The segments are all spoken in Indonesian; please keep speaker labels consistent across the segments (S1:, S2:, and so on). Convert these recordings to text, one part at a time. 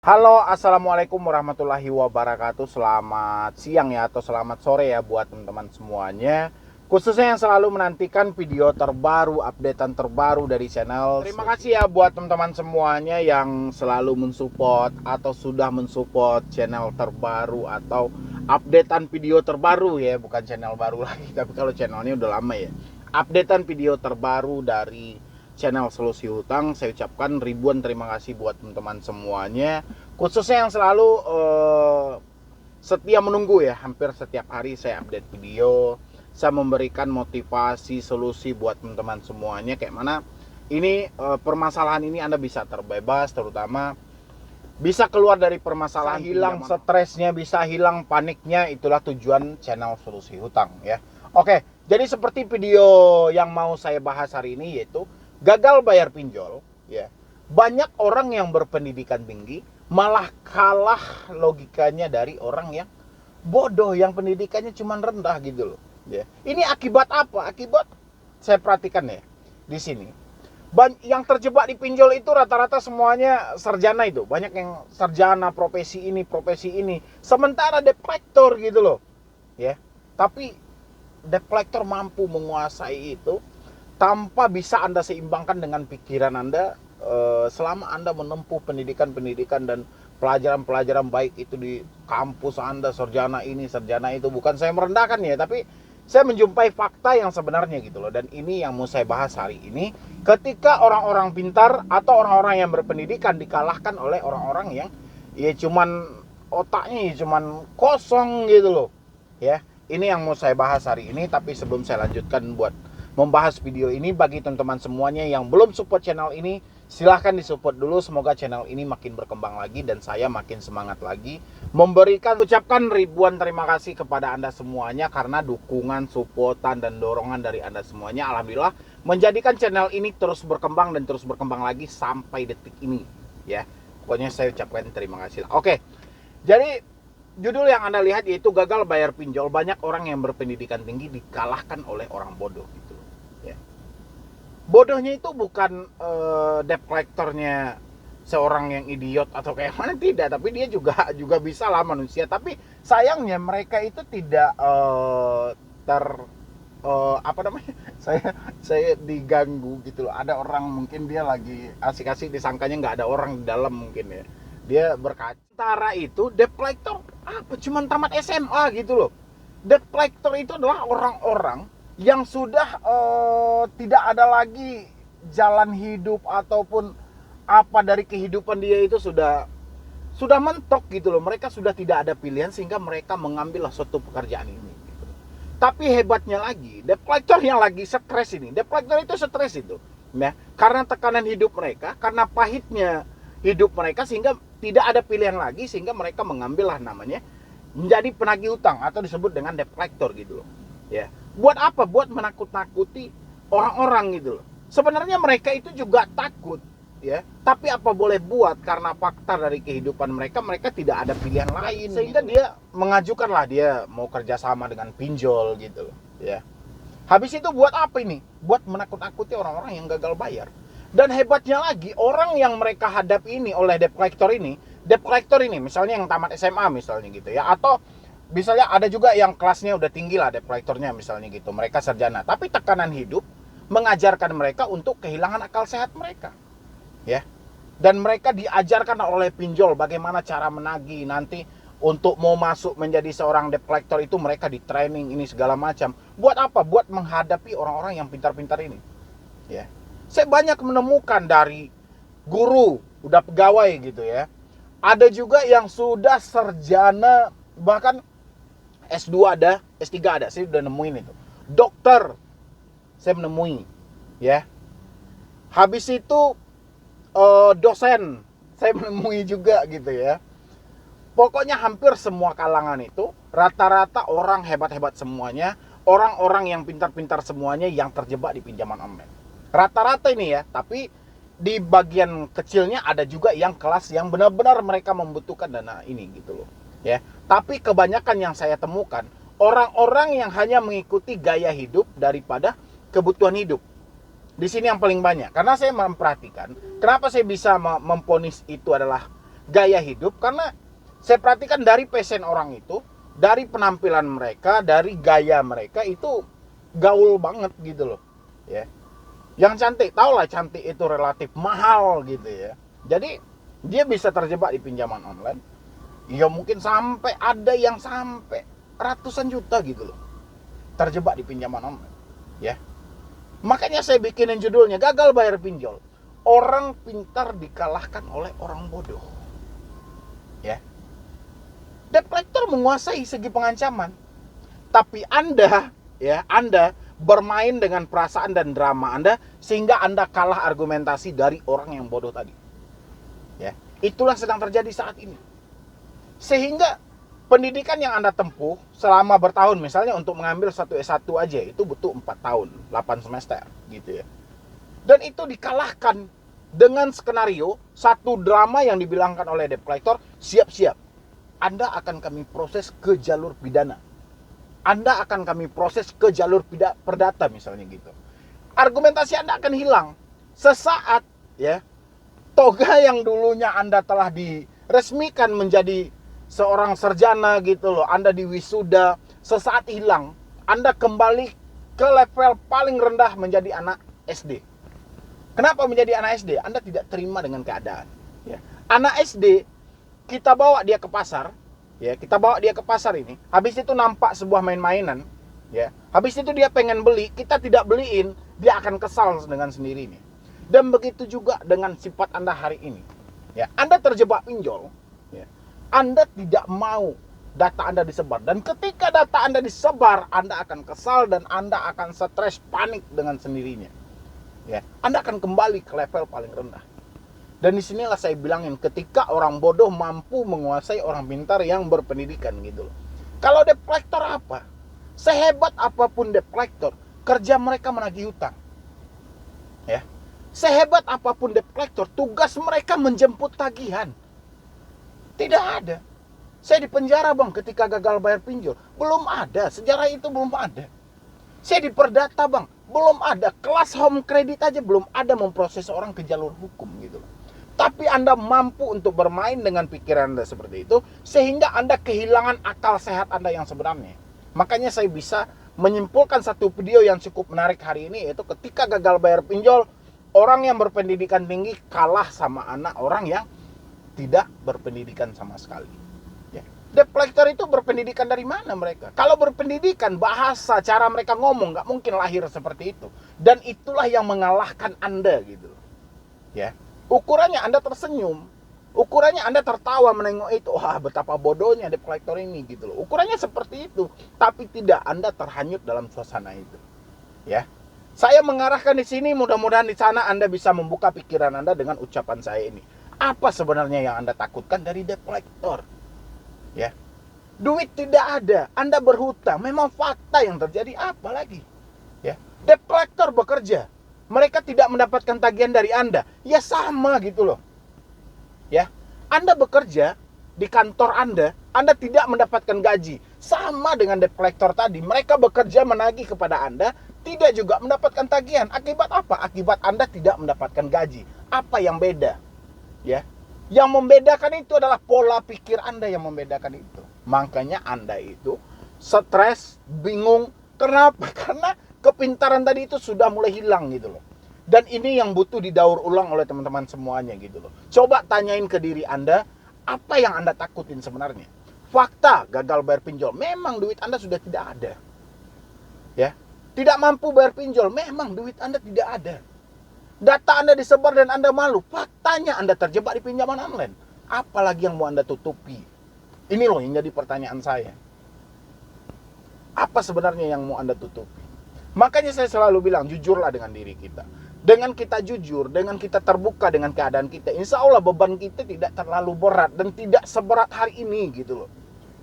S1: Halo, assalamualaikum warahmatullahi wabarakatuh. Selamat siang ya, atau selamat sore ya buat teman-teman semuanya. Khususnya yang selalu menantikan video terbaru, updatean terbaru dari channel. Terima kasih ya buat teman-teman semuanya yang selalu mensupport atau sudah mensupport channel terbaru atau updatean video terbaru ya, bukan channel baru lagi. Tapi kalau channelnya udah lama ya. Updatean video terbaru dari channel Solusi Hutang. Saya ucapkan ribuan terima kasih buat teman-teman semuanya, khususnya yang selalu setia menunggu ya. Hampir setiap hari saya update video, saya memberikan motivasi, solusi buat teman-teman semuanya, kayak mana ini permasalahan ini Anda bisa terbebas, terutama bisa keluar dari permasalahan, hilang stresnya, bisa hilang paniknya. Itulah tujuan channel Solusi Hutang ya. Oke, jadi seperti video yang mau saya bahas hari ini, yaitu gagal bayar pinjol ya. Banyak orang yang berpendidikan tinggi malah kalah logikanya dari orang yang bodoh, yang pendidikannya cuma rendah gitu loh ya. Ini akibat apa? Akibat, saya perhatikan ya di sini, yang terjebak di pinjol itu rata-rata semuanya sarjana. Itu banyak yang sarjana, profesi ini, sementara debt collector gitu loh ya. Tapi debt collector mampu menguasai itu tanpa bisa Anda seimbangkan dengan pikiran Anda. Selama Anda menempuh pendidikan dan pelajaran-pelajaran baik itu di kampus Anda, sarjana ini, sarjana itu, bukan saya merendahkan ya, tapi saya menjumpai fakta yang sebenarnya gitu loh. Dan ini yang mau saya bahas hari ini. Ketika orang-orang pintar atau orang-orang yang berpendidikan dikalahkan oleh orang-orang yang ya cuman otaknya ya cuman kosong gitu loh ya. Ini yang mau saya bahas hari ini. Tapi sebelum saya lanjutkan buat membahas video ini, bagi teman-teman semuanya yang belum support channel ini, silahkan disupport dulu. Semoga channel ini makin berkembang lagi dan saya makin semangat lagi ucapkan ribuan terima kasih kepada Anda semuanya, karena dukungan, supportan, dan dorongan dari Anda semuanya alhamdulillah menjadikan channel ini terus berkembang dan terus berkembang lagi sampai detik ini ya. Pokoknya saya ucapkan terima kasih. Oke, jadi judul yang Anda lihat yaitu gagal bayar pinjol. Banyak orang yang berpendidikan tinggi dikalahkan oleh orang bodoh gitu ya. Bodohnya itu bukan debt collectornya seorang yang idiot atau kayak mana, tidak, tapi dia juga bisa lah manusia. Tapi sayangnya mereka itu tidak apa namanya, saya diganggu gitu loh. Ada orang mungkin dia lagi asik-asik, disangkanya nggak ada orang di dalam mungkin ya, dia berkaca. Sementara itu debt collector apa, cuman tamat SMA gitu loh. Debt collector itu adalah orang-orang yang sudah tidak ada lagi jalan hidup ataupun apa dari kehidupan dia, itu sudah mentok gitu loh. Mereka sudah tidak ada pilihan sehingga mereka mengambil suatu pekerjaan ini gitu. Tapi hebatnya lagi, debt collector yang lagi stres ini, debt collector itu stres itu ya, karena tekanan hidup mereka, karena pahitnya hidup mereka, sehingga tidak ada pilihan lagi, sehingga mereka mengambil lah namanya menjadi penagih utang atau disebut dengan debt collector gitu loh ya. Buat apa? Buat menakut-nakuti orang-orang gitu loh. Sebenarnya mereka itu juga takut ya, tapi apa boleh buat, karena fakta dari kehidupan mereka, mereka tidak ada pilihan lain sehingga gitu. Dia mengajukanlah dia mau kerjasama dengan pinjol gitu loh ya. Habis itu buat apa ini? Buat menakut-nakuti orang-orang yang gagal bayar. Dan hebatnya lagi, orang yang mereka hadapi ini oleh debt collector ini misalnya yang tamat SMA misalnya gitu ya, atau misalnya ada juga yang kelasnya udah tinggi lah debt collectornya misalnya gitu, mereka sarjana, tapi tekanan hidup mengajarkan mereka untuk kehilangan akal sehat mereka ya. Dan mereka diajarkan oleh pinjol bagaimana cara menagih. Nanti untuk mau masuk menjadi seorang debt collector itu mereka di training ini segala macam. Buat apa? Buat menghadapi orang-orang yang pintar-pintar ini ya. Saya banyak menemukan dari guru udah pegawai gitu ya, ada juga yang sudah sarjana, bahkan S2 ada, S3 ada. Saya udah nemuin itu. Dokter saya menemui ya. Habis itu dosen saya menemui juga gitu ya. Pokoknya hampir semua kalangan itu rata-rata orang hebat-hebat semuanya, orang-orang yang pintar-pintar semuanya yang terjebak di pinjaman online. Rata-rata ini ya, tapi di bagian kecilnya ada juga yang kelas yang benar-benar mereka membutuhkan dana ini gitu loh ya. Tapi kebanyakan yang saya temukan orang-orang yang hanya mengikuti gaya hidup daripada kebutuhan hidup. Di sini yang paling banyak, karena saya memperhatikan kenapa saya bisa memponis itu adalah gaya hidup, karena saya perhatikan dari passion orang itu, dari penampilan mereka, dari gaya mereka itu gaul banget gitu loh. Ya. Yang cantik, tau lah cantik itu relatif mahal gitu ya. Jadi dia bisa terjebak di pinjaman online. Ya mungkin sampai ada yang sampai ratusan juta gitu loh. Terjebak di pinjaman online. Ya. Makanya saya bikinin judulnya gagal bayar pinjol. Orang pintar dikalahkan oleh orang bodoh. Ya. Debt collector menguasai segi pengancaman. Tapi Anda bermain dengan perasaan dan drama Anda sehingga Anda kalah argumentasi dari orang yang bodoh tadi. Ya, itulah sedang terjadi saat ini. Sehingga pendidikan yang Anda tempuh selama bertahun, misalnya untuk mengambil satu S1 aja itu butuh 4 tahun, 8 semester gitu ya. Dan itu dikalahkan dengan skenario satu drama yang dibilangkan oleh debt collector, siap-siap. Anda akan kami proses ke jalur pidana. Anda akan kami proses ke jalur perdata misalnya gitu. Argumentasi Anda akan hilang. Sesaat ya, toga yang dulunya Anda telah diresmikan menjadi seorang sarjana gitu loh, Anda diwisuda, sesaat hilang. Anda kembali ke level paling rendah menjadi anak SD. Kenapa menjadi anak SD? Anda tidak terima dengan keadaan. Ya. Anak SD, kita bawa dia ke pasar. Ya, kita bawa dia ke pasar ini. Habis itu nampak sebuah main-mainan, ya. Habis itu dia pengen beli, kita tidak beliin, dia akan kesal dengan sendirinya. Dan begitu juga dengan sifat Anda hari ini. Ya, Anda terjebak pinjol, ya. Anda tidak mau data Anda disebar, dan ketika data Anda disebar, Anda akan kesal dan Anda akan stres, panik dengan sendirinya. Ya, Anda akan kembali ke level paling rendah. Dan disinilah saya bilangin, ketika orang bodoh mampu menguasai orang pintar yang berpendidikan gitu loh. Kalau debt collector apa? Sehebat apapun debt collector, kerja mereka menagih hutang. Ya. Sehebat apapun debt collector, tugas mereka menjemput tagihan. Tidak ada. Saya di penjara bang ketika gagal bayar pinjol. Belum ada, sejarah itu belum ada. Saya di perdata bang, belum ada. Kelas home credit aja belum ada memproses orang ke jalur hukum gitu loh. Tapi Anda mampu untuk bermain dengan pikiran Anda seperti itu, sehingga Anda kehilangan akal sehat Anda yang sebenarnya. Makanya saya bisa menyimpulkan satu video yang cukup menarik hari ini, yaitu ketika gagal bayar pinjol, orang yang berpendidikan tinggi kalah sama anak orang yang tidak berpendidikan sama sekali. Ya. Debt collector itu berpendidikan dari mana mereka? Kalau berpendidikan, bahasa, cara mereka ngomong, nggak mungkin lahir seperti itu. Dan itulah yang mengalahkan Anda gitu. Ya. Ukurannya Anda tersenyum, ukurannya Anda tertawa menengok itu, wah betapa bodohnya debt collector ini gitu loh. Ukurannya seperti itu, tapi tidak, Anda terhanyut dalam suasana itu. Ya, saya mengarahkan di sini, mudah-mudahan di sana Anda bisa membuka pikiran Anda dengan ucapan saya ini. Apa sebenarnya yang Anda takutkan dari debt collector? Ya, duit tidak ada, Anda berhutang, memang fakta yang terjadi, apa lagi? Ya, debt collector bekerja. Mereka tidak mendapatkan tagihan dari Anda. Ya sama gitu loh. Ya, Anda bekerja di kantor Anda tidak mendapatkan gaji. Sama dengan debt collector tadi. Mereka bekerja menagih kepada Anda, tidak juga mendapatkan tagihan. Akibat apa? Akibat Anda tidak mendapatkan gaji. Apa yang beda? Ya, yang membedakan itu adalah pola pikir Anda yang membedakan itu. Makanya Anda itu stres, bingung. Kenapa? Karena kepintaran tadi itu sudah mulai hilang gitu loh. Dan ini yang butuh didaur ulang oleh teman-teman semuanya gitu loh. Coba tanyain ke diri Anda, apa yang Anda takutin sebenarnya? Fakta, gagal bayar pinjol, memang duit Anda sudah tidak ada. Ya, tidak mampu bayar pinjol, memang duit Anda tidak ada. Data Anda disebar dan Anda malu, faktanya Anda terjebak di pinjaman online. Apalagi yang mau Anda tutupi? Ini loh yang jadi pertanyaan saya. Apa sebenarnya yang mau Anda tutupi? Makanya saya selalu bilang, jujurlah dengan diri kita. Dengan kita jujur, dengan kita terbuka dengan keadaan kita, insya Allah beban kita tidak terlalu berat dan tidak seberat hari ini gitu loh.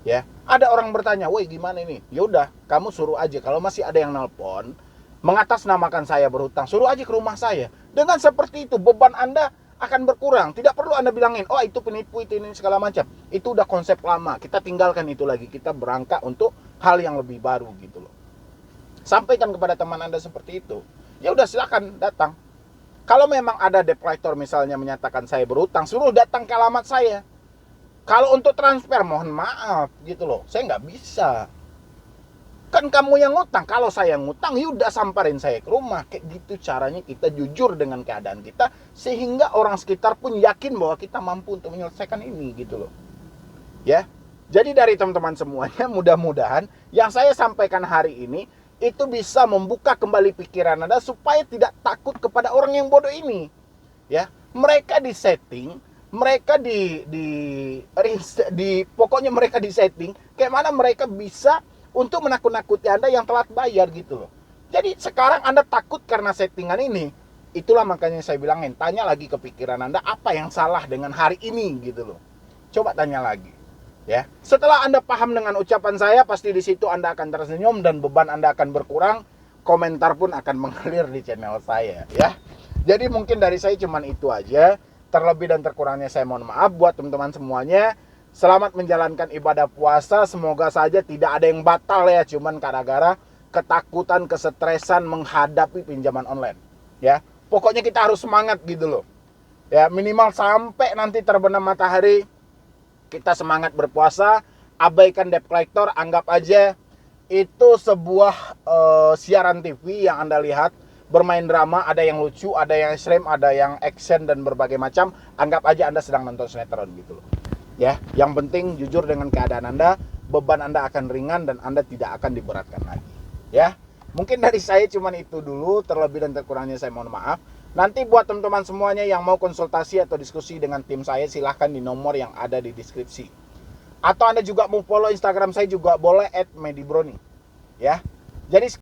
S1: Ya, ada orang bertanya, woi gimana ini? Ya udah, kamu suruh aja. Kalau masih ada yang nelpon, mengatasnamakan saya berhutang, suruh aja ke rumah saya. Dengan seperti itu, beban Anda akan berkurang. Tidak perlu Anda bilangin, oh itu penipu, itu ini segala macam. Itu udah konsep lama. Kita tinggalkan itu lagi. Kita berangkat untuk hal yang lebih baru gitu loh. Sampaikan kepada teman Anda seperti itu. Ya udah silakan datang. Kalau memang ada debt collector misalnya menyatakan saya berhutang, suruh datang ke alamat saya. Kalau untuk transfer, mohon maaf gitu loh, saya nggak bisa. Kan kamu yang ngutang, kalau saya ngutang, yaudah samperin saya ke rumah. Kayak gitu caranya kita jujur dengan keadaan kita, sehingga orang sekitar pun yakin bahwa kita mampu untuk menyelesaikan ini gitu loh. Ya, jadi dari teman-teman semuanya, mudah-mudahan yang saya sampaikan hari ini itu bisa membuka kembali pikiran Anda supaya tidak takut kepada orang yang bodoh ini. Ya, mereka disetting, mereka pokoknya mereka disetting kayak mana mereka bisa untuk menakut-nakuti Anda yang telat bayar gitu loh. Jadi sekarang Anda takut karena settingan ini. Itulah makanya saya bilangin, tanya lagi ke pikiran Anda apa yang salah dengan hari ini gitu loh. Coba tanya lagi. Ya. Setelah Anda paham dengan ucapan saya, pasti di situ Anda akan tersenyum dan beban Anda akan berkurang, komentar pun akan mengalir di channel saya ya. Jadi mungkin dari saya cuman itu aja. Terlebih dan terkurangnya saya mohon maaf buat teman-teman semuanya. Selamat menjalankan ibadah puasa. Semoga saja tidak ada yang batal ya, cuman gara-gara ketakutan, kesetresan menghadapi pinjaman online. Ya, pokoknya kita harus semangat gitu loh. Ya, minimal sampai nanti terbenam matahari kita semangat berpuasa. Abaikan debt collector, anggap aja itu sebuah siaran TV yang Anda lihat bermain drama, ada yang lucu, ada yang extreme, ada yang action dan berbagai macam. Anggap aja Anda sedang nonton sinetron gitu loh. Ya, yang penting jujur dengan keadaan Anda, beban Anda akan ringan dan Anda tidak akan diberatkan lagi. Ya, mungkin dari saya cuman itu dulu, terlebih dan terkurangnya saya mohon maaf. Nanti buat teman-teman semuanya yang mau konsultasi atau diskusi dengan tim saya, silahkan di nomor yang ada di deskripsi. Atau Anda juga mau follow Instagram saya juga boleh @medibroni. Ya. Jadi